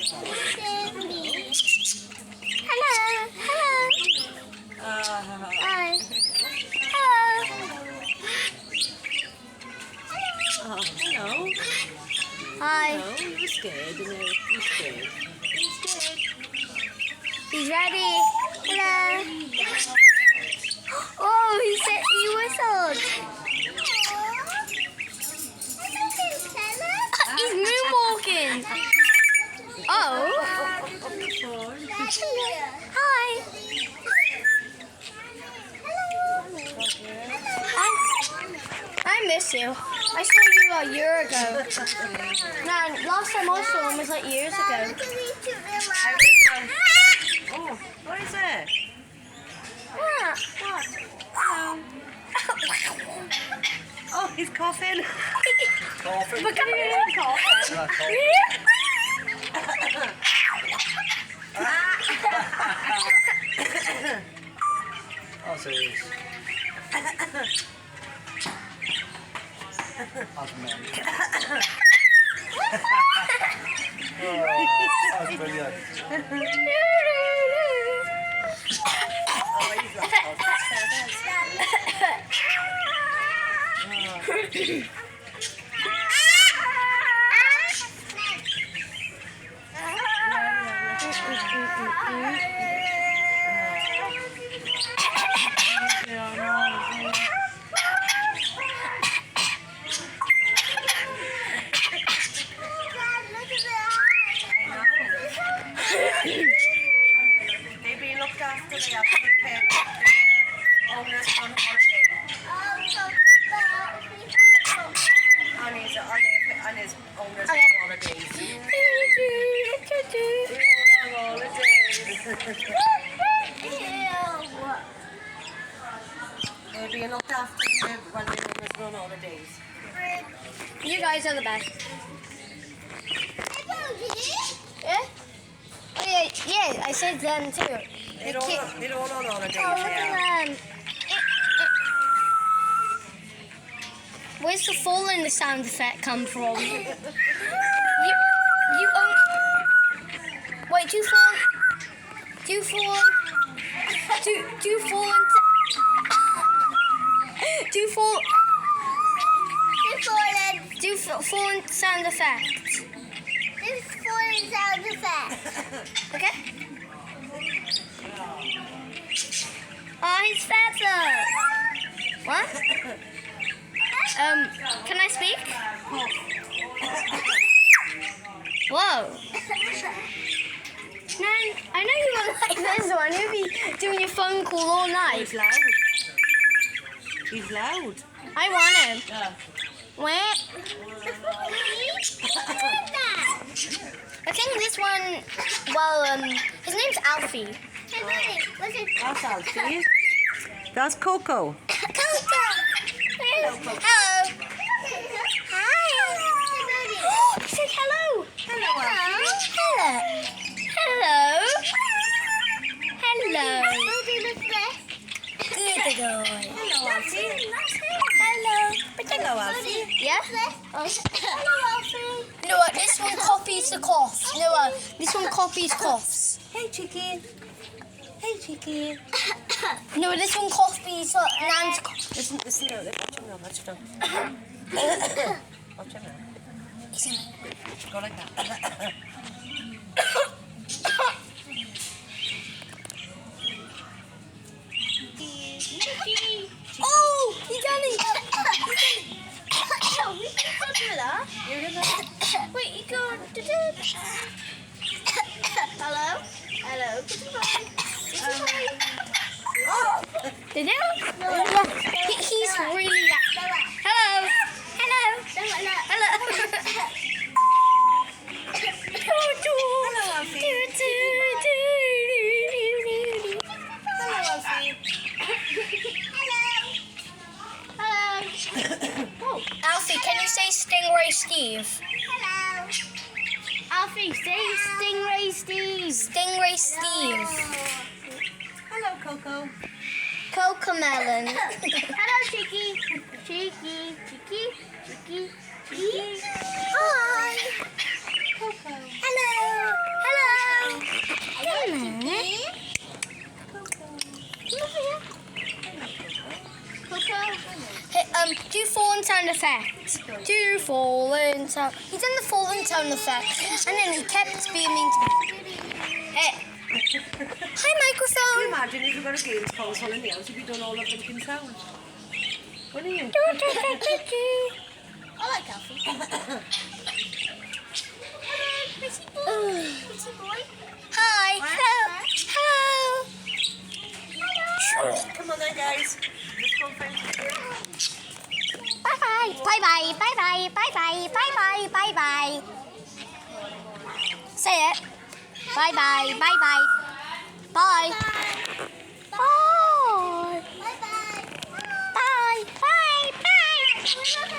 Hello. Hello. Hi. Hello. Oh, hello. Hi. Hello. You were scared, you know. You were scared. He's ready. Hello. Oh, he whistled. He's moonwalking. Oh. Hi. I miss you. I saw you a year ago. Man, last time I saw him was like years ago. Oh, what is it? What? Hello. Oh, he's coughing. Coughing. But come here, Yeah, coughing. Oh, serious. That's mental. Oh, that's brilliant. Oh, he's like, oh, they've been looked after, they have to be paid their owners on holiday. And his owners on holidays. We're all on holidays. They're being looked after when their owners are on holidays. You guys are the best. Yeah? Oh, yeah, I said them too. They're all on holidays, Oh, look yeah. at them. Where's the falling the sound effect come from? you wait, do you fall into do you fall into sound effects? Okay? Oh, his feather. What? Can I speak? Whoa. No, I know you won't like this one. You'll be doing your phone call all night. He's loud. He's loud. I want him. Yeah. Where? I think this one, well, his name's Alfie. That's Alfie. That's Coco. Hello. Hi. He said hello. Hello, Hello. Hello. Hello. Good boy. Hello, Alfie. Hello. Hello, Alfie. Yeah? Hello, Alfie. You know what? This one copies the coughs. You know what? This one copies coughs. Hey, Chicky. Hey, Chicky. You know what? This one copies Nan's cough. Listen now. Watch him now. Watch him now. Go like that. Oh, he done it. You did that? Wait, you go. Hello? Hello. Did you? Yeah. He's really. Hello. Hello. Hello. Hello, Alfie. Hello, Alfie. Hello. Alfie, can you say Stingray Steve? Hello. Alfie, say Stingray Steve. Stingray Steve. Hello, Coco. Cocomelon. Hello, Cheeky. Cheeky. Cheeky. Cheeky. Cheeky. Hi. Coco. Hello. sound effect. Do fallen sound. He done the fallen sound effect, and then he kept being mean to me. Hey. Hi, Can you microphone. imagine if you got a games console in the house, you'd be doing all of them in sound? Wouldn't you? I like Alfie. Pretty boy. Pretty boy. Hi. Hello. Hello. Come on then, guys. Let's go find Bye bye. Bye bye. Bye bye. Bye bye. Bye bye. Bye bye. Say it. Bye bye. Bye bye. Bye. Bye. Bye bye. Bye. Bye. Bye.